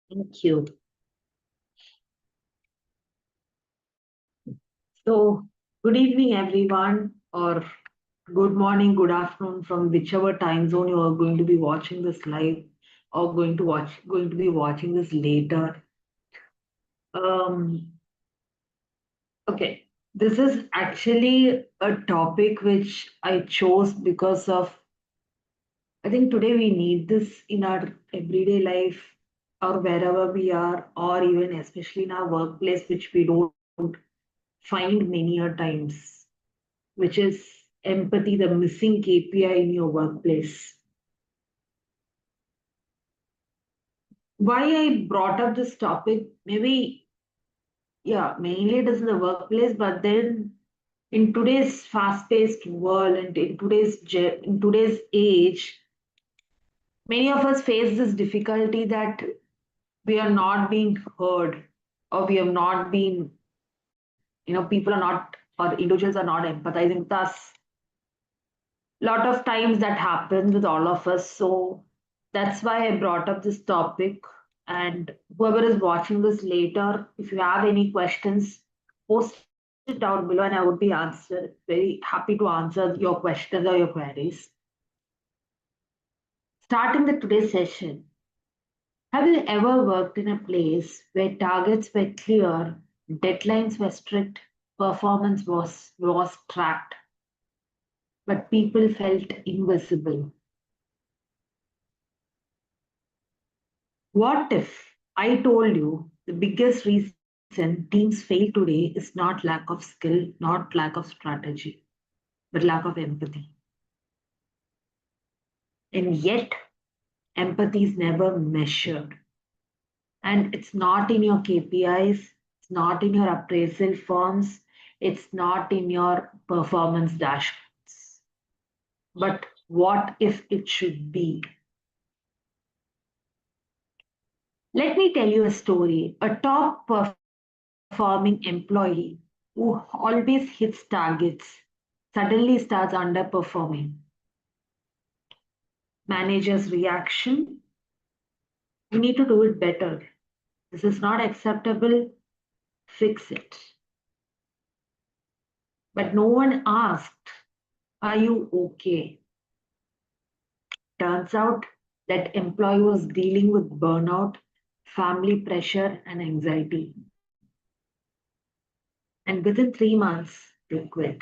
Thank you. So, good evening, everyone, or good morning, good afternoon, from whichever time zone you are going to be watching this live or going to be watching this later. Um, okay, this is actually a topic which I chose because of I think today we need this in our everyday life or wherever we are, or even especially in our workplace, which we don't find many a times, which is empathy, the missing KPI in your workplace. Why I brought up this topic, maybe, yeah, mainly it is in the workplace, but then in today's fast-paced world and in today's age, many of us face this difficulty that we are not being heard, or we have not been, people are not, or individuals are not empathizing with us. Lot of times that happens with all of us. So that's why I brought up this topic. And whoever is watching this later, if you have any questions, post it down below and I would be very happy to answer your questions or your queries. Starting the today's session, have you ever worked in a place where targets were clear, deadlines were strict, performance was tracked, but people felt invisible? What if I told you the biggest reason teams fail today is not lack of skill, not lack of strategy, but lack of empathy? And yet, empathy is never measured. And it's not in your KPIs, it's not in your appraisal forms, it's not in your performance dashboards. But what if it should be? Let me tell you a story. A top performing employee who always hits targets suddenly starts underperforming. Manager's reaction: you need to do it better. This is not acceptable. Fix it. But no one asked, are you okay? Turns out that employee was dealing with burnout, family pressure, and anxiety. And within 3 months, they quit.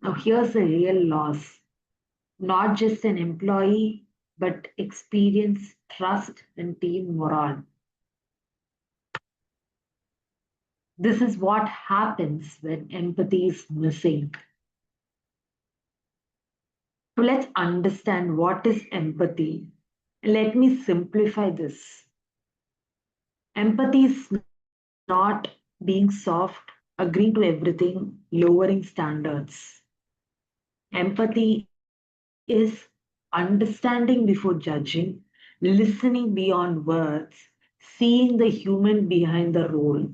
Now, here's the real loss: not just an employee, but experience, trust, and team morale. This is what happens when empathy is missing. So let's understand what is empathy. Let me simplify this. Empathy is not being soft, agreeing to everything, lowering standards. Empathy is understanding before judging, listening beyond words, seeing the human behind the role.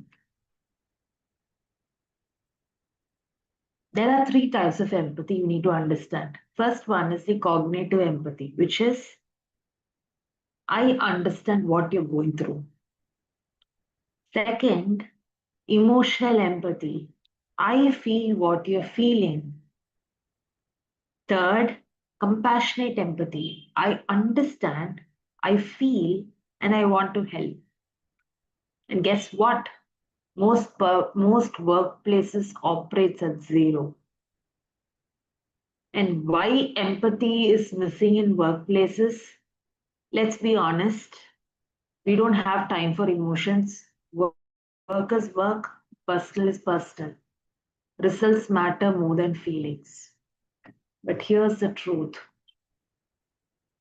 There are three types of empathy you need to understand. First one is the cognitive empathy, which is I understand what you're going through. Second, emotional empathy. I feel what you're feeling. Third, compassionate empathy. I understand, I feel, and I want to help. And guess what? Most workplaces operates at zero. And why empathy is missing in workplaces? Let's be honest, we don't have time for emotions. Work is work, personal is personal. Results matter more than feelings. But here's the truth: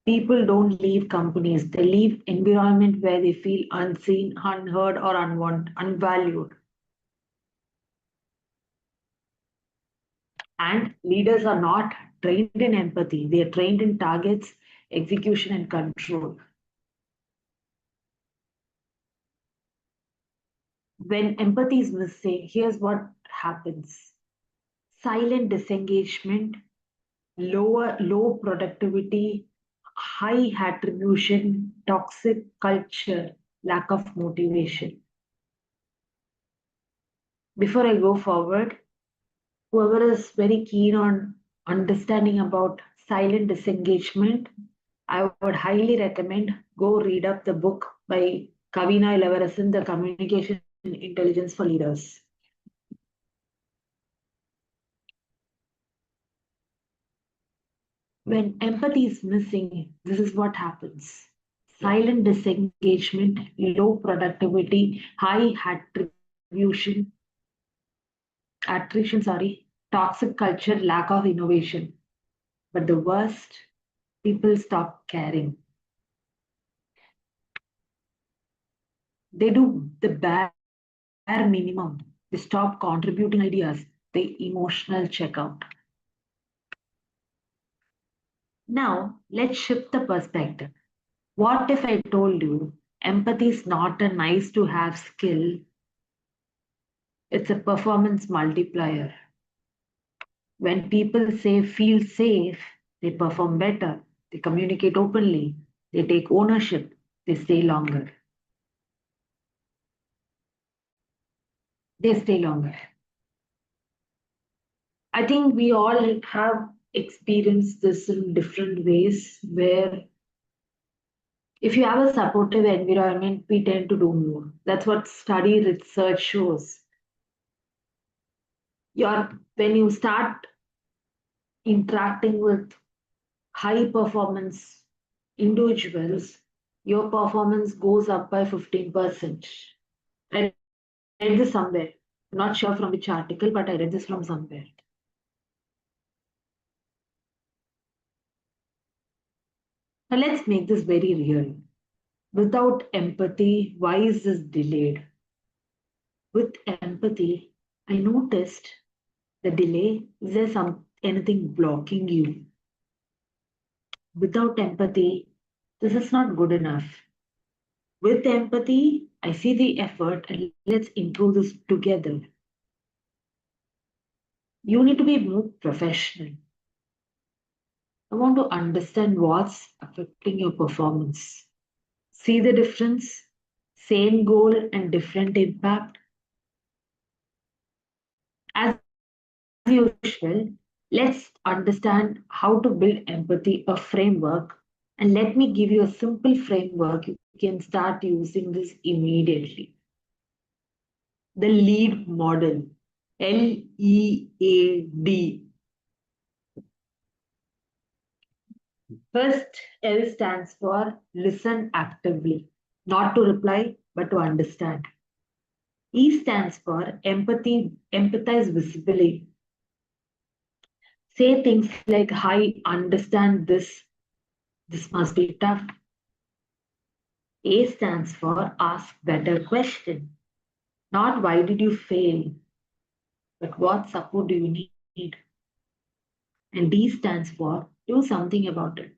people don't leave companies, they leave environment where they feel unseen, unheard, or unvalued. And leaders are not trained in empathy, they are trained in targets, execution, and control. When empathy is missing, here's what happens: silent disengagement, low productivity, high attribution, toxic culture, lack of motivation. Before I go forward, whoever is very keen on understanding about silent disengagement, I would highly recommend go read up the book by Kavina Ilavarasan, The Communication Intelligence for Leaders. When empathy is missing, this is what happens. Silent disengagement, low productivity, high attribution, toxic culture, lack of innovation. But the worst, people stop caring. They do the bare minimum. They stop contributing ideas. They emotional checkout. Now, let's shift the perspective. What if I told you empathy is not a nice to have skill, it's a performance multiplier? When people say feel safe, they perform better, they communicate openly, they take ownership, they stay longer. They stay longer. I think we all have experienced this in different ways where if you have a supportive environment, we tend to do more. That's what study research shows. When you start interacting with high performance individuals, your performance goes up by 15%. I read this somewhere. I'm not sure from which article, but I read this from somewhere. Now let's make this very real. Without empathy, why is this delayed? With empathy, I noticed the delay. Is there anything blocking you? Without empathy, this is not good enough. With empathy, I see the effort and let's improve this together. You need to be more professional. I want to understand what's affecting your performance. See the difference? Same goal and different impact. As usual, let's understand how to build empathy, a framework. And let me give you a simple framework. You can start using this immediately. The lead model, LEAD. First, L stands for listen actively, not to reply, but to understand. E stands for empathy, empathize visibly. Say things like, I understand this, this must be tough. A stands for ask better question. Not why did you fail, but what support do you need? And D stands for do something about it.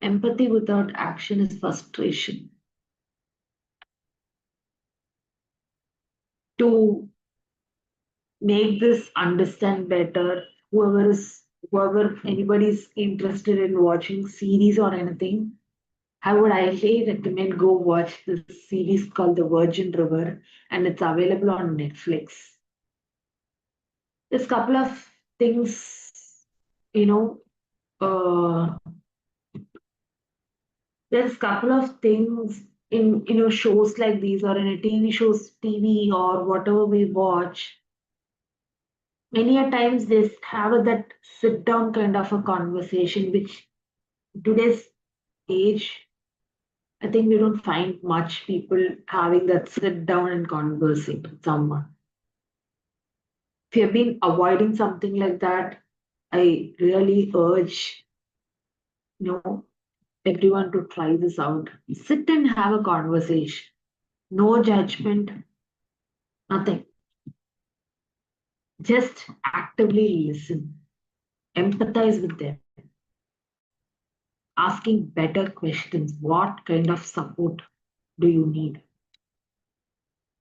Empathy without action is frustration. To make this understand better, whoever anybody's interested in watching series or anything, I would highly recommend go watch this series called The Virgin River, and it's available on Netflix. There's a couple of things, you know, there's a couple of things in shows like these or in a TV or whatever we watch. Many a times they have that sit down kind of a conversation, which today's age, I think we don't find much people having that sit down and conversing with someone. If you've been avoiding something like that, I really urge you know everyone to try this out. Sit and have a conversation. No judgment, nothing. Just actively listen. Empathize with them. Asking better questions. What kind of support do you need?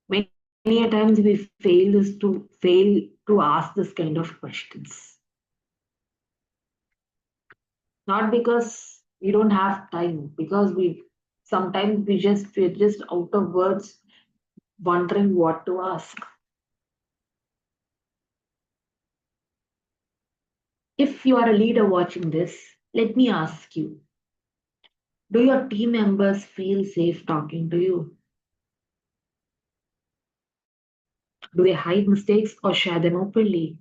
Many a times we fail to ask this kind of questions. Not because We don't have time because we sometimes we're just out of words wondering what to ask. If you are a leader watching this, let me ask you, do your team members feel safe talking to you? Do they hide mistakes or share them openly?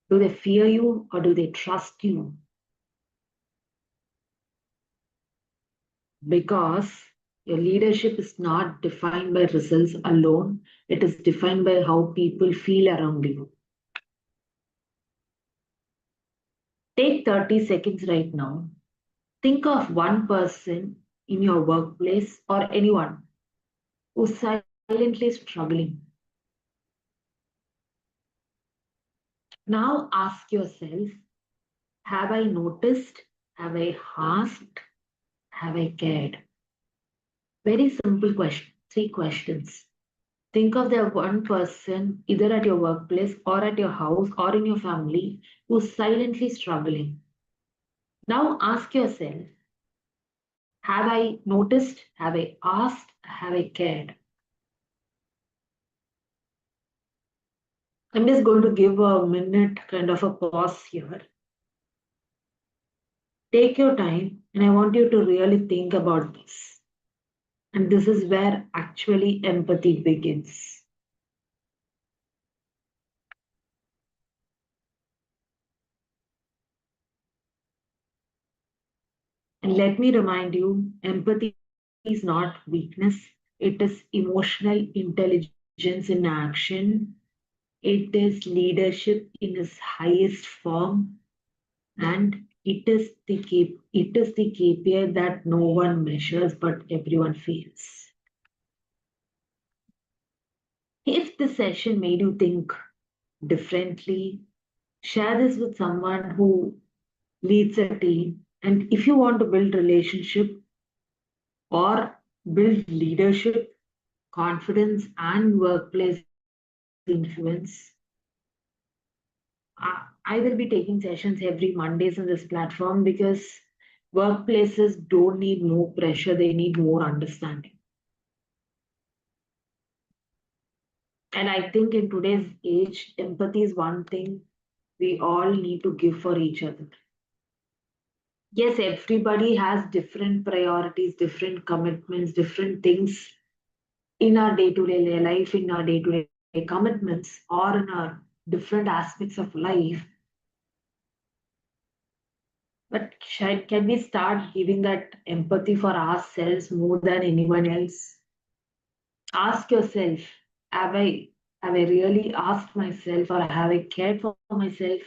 Do they fear you or do they trust you? Because your leadership is not defined by results alone, it is defined by how people feel around you. Take 30 seconds right now. Think of one person in your workplace or anyone who's silently struggling. Now ask yourself, have I noticed? Have I asked? Have I cared? Very simple question. Three questions. Think of the one person, either at your workplace or at your house or in your family, who's silently struggling. Now ask yourself, have I noticed? Have I asked? Have I cared? I'm just going to give a minute kind of a pause here. Take your time, and I want you to really think about this. And this is where actually empathy begins. And let me remind you, empathy is not weakness, it is emotional intelligence in action. It is leadership in its highest form, and it is the KPI that no one measures but everyone feels. If the session made you think differently, share this with someone who leads a team. And if you want to build relationship or build leadership, confidence, and workplace influence, I will be taking sessions every Mondays on this platform because workplaces don't need more pressure, they need more understanding. And I think in today's age, empathy is one thing we all need to give for each other. Yes, everybody has different priorities, different commitments, different things in our day to day life, in our day to day commitments, or in our different aspects of life. But can we start giving that empathy for ourselves more than anyone else? Ask yourself, have I really asked myself or have I cared for myself?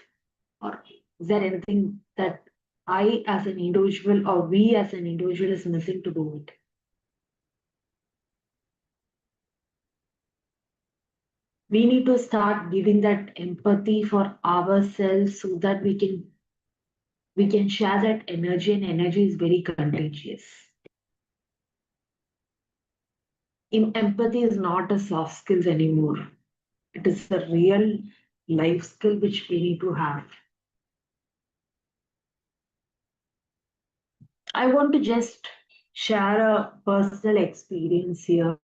Or is there anything that I as an individual or we as an individual is missing to do it? We need to start giving that empathy for ourselves so that we can share that energy, and energy is very contagious. Empathy is not a soft skills anymore. It is a real life skill which we need to have. I want to just share a personal experience here.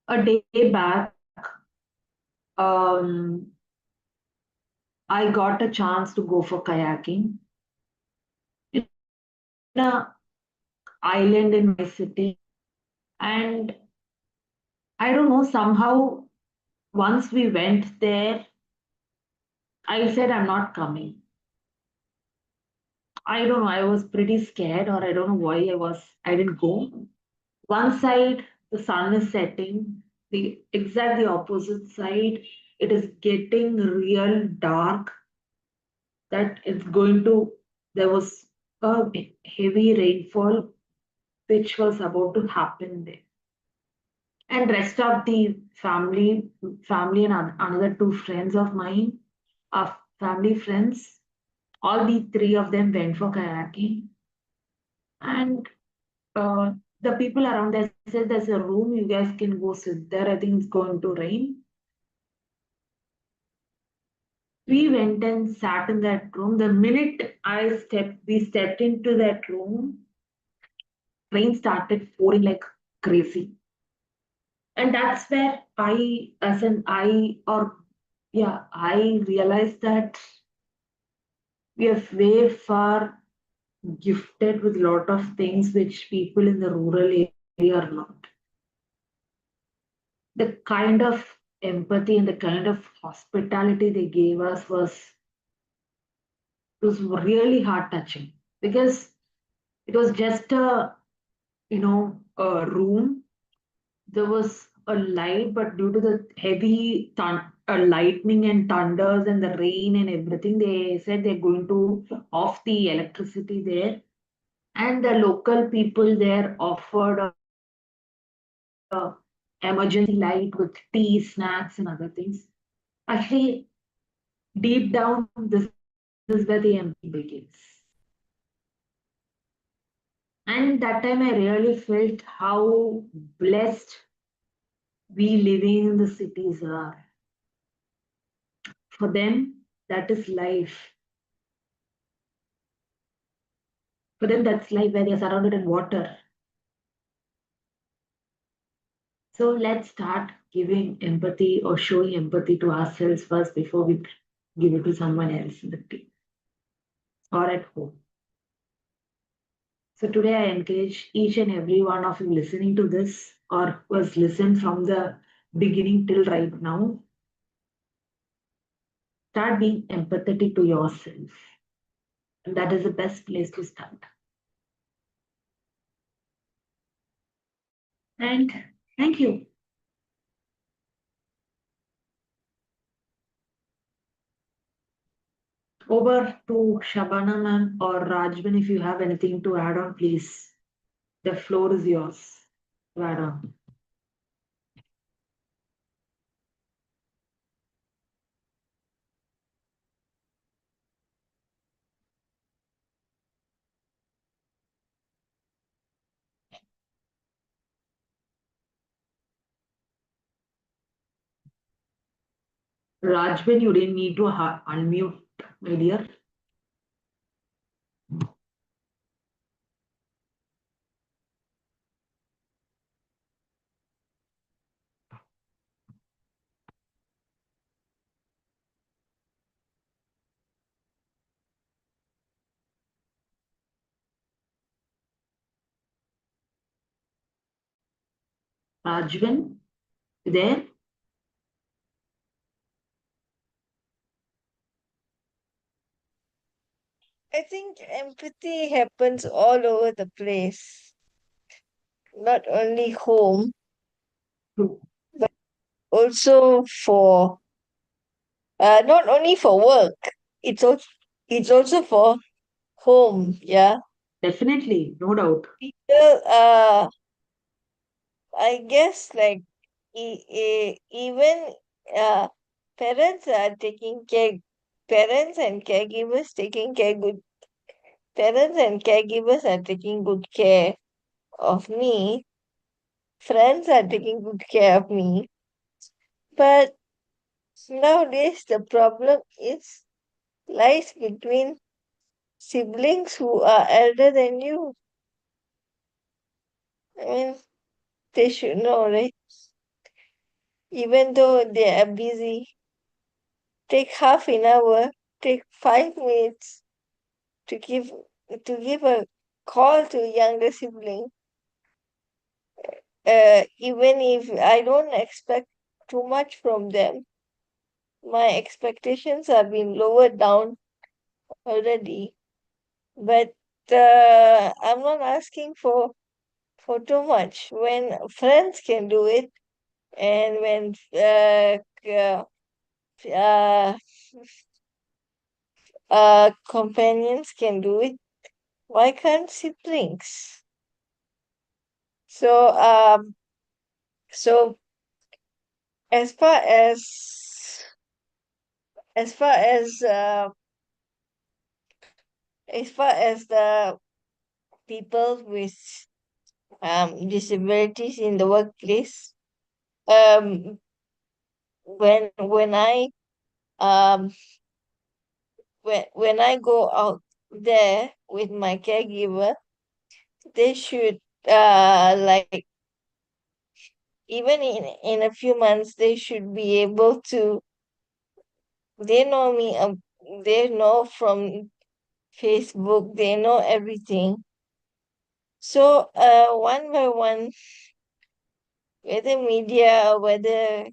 A day back, um, I got a chance to go for kayaking in a island in my city. And I don't know, somehow once we went there, I said, I'm not coming. I don't know, I was pretty scared, or I don't know why I didn't go. One side, the sun is setting, the exact the opposite side, it is getting real dark that it's going to, there was a heavy rainfall which was about to happen there. And rest of the family and another two friends of mine, family friends, all the three of them went for kayaking. And the people around there said, there's a room, you guys can go sit there. I think it's going to rain. We went and sat in that room. The minute we stepped into that room, rain started pouring like crazy. And that's where I realized that we are way far gifted with a lot of things which people in the rural area are not. The kind of empathy and the kind of hospitality they gave us was really heart touching because it was just a room. There was a light, but due to the heavy lightning and thunders and the rain and everything, they said they're going to off the electricity there. And the local people there offered a emergency light with tea, snacks, and other things. Actually, deep down, this is where the empathy begins. And that time, I really felt how blessed we living in the cities are. For them, that is life. For them, that's life where they're surrounded in water. So let's start giving empathy or showing empathy to ourselves first before we give it to someone else in the team or at home. So today I encourage each and every one of you listening to this or was listened from the beginning till right now. Start being empathetic to yourself. And that is the best place to start. And thank you. Over to Shabana ma'am or Rajban if you have anything to add on, please. The floor is yours to add on. Rajban, you didn't need to unmute, my dear. Rajban, you there? I think empathy happens all over the place, not only home, True. but also for not only for work. It's also for home. Yeah, Definitely, no doubt. people. I guess like even uh, parents are taking care. Parents and caregivers taking care good. Parents and caregivers are taking good care of me. Friends are taking good care of me. But nowadays, the problem is lies between siblings who are elder than you. I mean, they should know, right? Even though they are busy, take half an hour, take 5 minutes to give a call to a younger sibling. Even if I don't expect too much from them, my expectations have been lowered down already. But I'm not asking for too much. When friends can do it, and when uh, companions can do it, why can't siblings? So, so as far as far as uh, as far as the people with disabilities in the workplace, um, when I um when I go out there with my caregiver, they should like even in a few months they should be able to, they know me, they know from Facebook, they know everything. So one by one, whether media or whether,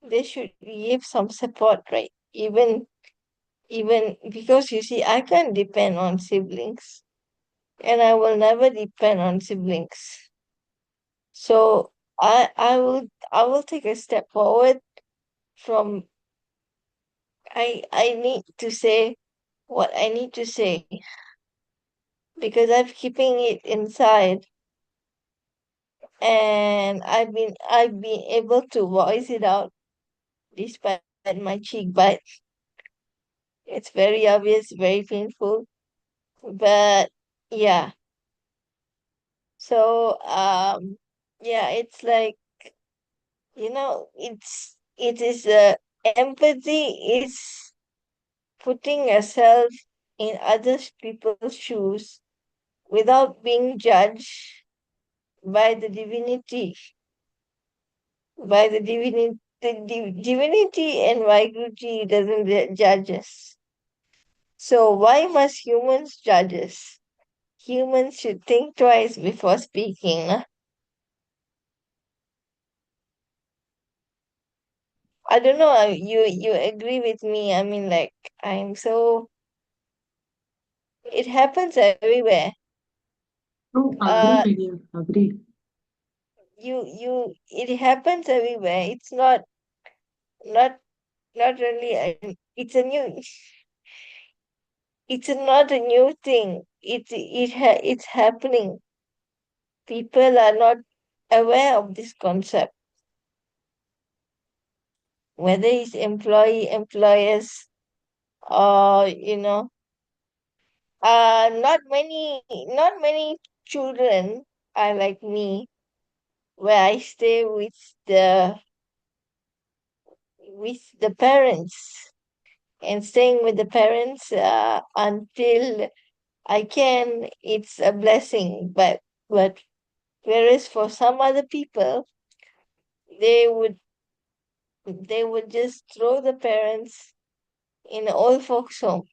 they should give some support, right? Even because you see, I can't depend on siblings, and I will never depend on siblings. So I will take a step forward from, I need to say what I need to say because I'm keeping it inside, and I've been able to voice it out despite my cheek bite. It's very obvious, very painful, but yeah. So yeah, it's like, it is empathy is putting yourself in other people's shoes without being judged by the divinity, divinity and Vaiguruji doesn't judge us. So why must humans judge us? Humans should think twice before speaking. Huh? I don't know. You agree with me? I mean, like, I'm so. It happens everywhere. No, agree, Uh, my dear, agree. it happens everywhere. It's not not really. It's a new. It's not a new thing. It's happening. People are not aware of this concept, whether it's employee, employers, or not many children are like me, where I stay with the parents and staying with the parents until I can. It's a blessing, but whereas for some other people, they would they would just throw the parents in an old folks home.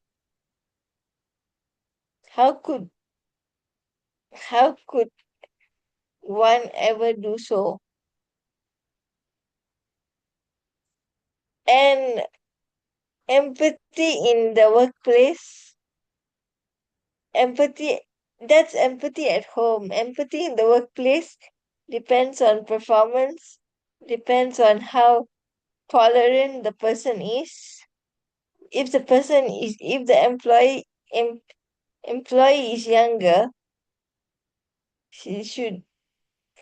How could how could one ever do so? And empathy in the workplace, empathy that's empathy at home. Empathy in the workplace depends on performance, depends on how tolerant the person is. If the employee is younger, she should,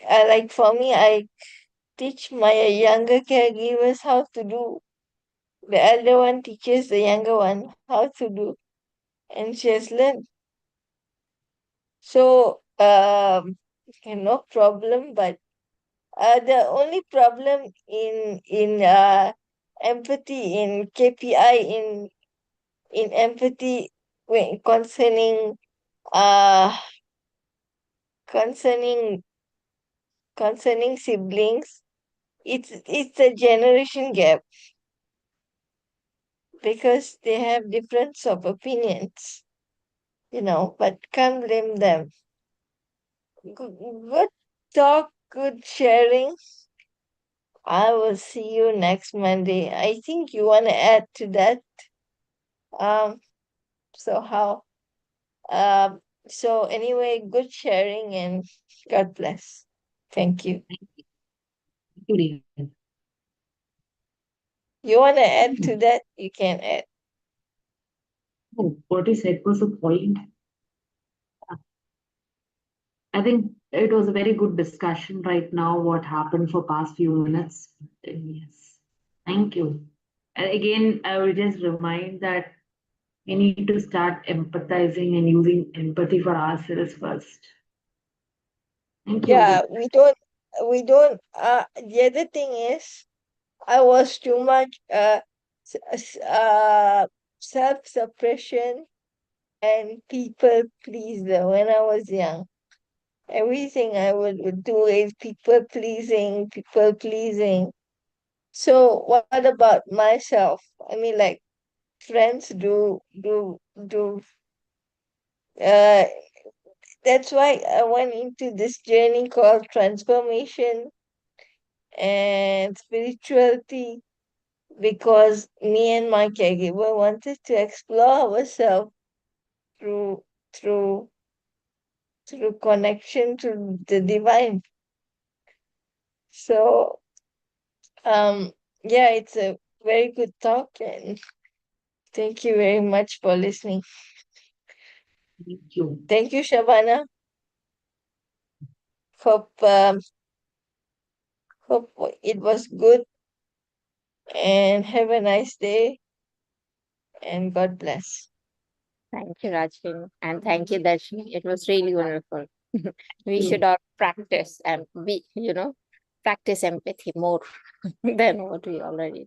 like for me, I teach my younger caregivers how to do. The elder one teaches the younger one how to do, and she has learned. So, no problem. But the only problem in empathy, in KPI, in empathy, when uh concerning concerning siblings, it's a generation gap because they have difference of opinions, but can't blame them. Good talk, good sharing. I will see you next Monday. I think you want to add to that. Um, so how? Um, so anyway, good sharing and God bless. Thank you. Thank you, dear. You want to add Hmm. to that? You can add. Oh, what you said was a point. I think it was a very good discussion right now, what happened for past few minutes. Yes. Thank you. And again, I will just remind that we need to start empathizing and using empathy for ourselves first. Thank Yeah, you. we don't. The other thing is, I was too much self-suppression and people pleaser when I was young. Everything I would do is people pleasing, people pleasing. So what about myself? I mean, like friends do. Uh, that's why I went into this journey called transformation and spirituality because me and my caregiver wanted to explore ourselves through through through connection to the divine. So yeah, it's a very good talk and thank you very much for listening. Thank you. Thank you, Shabana. Hope it was good and have a nice day and God bless. Thank you, Rajin. And thank you, Darshini. It was really wonderful. We You. should all practice and practice empathy more than what we already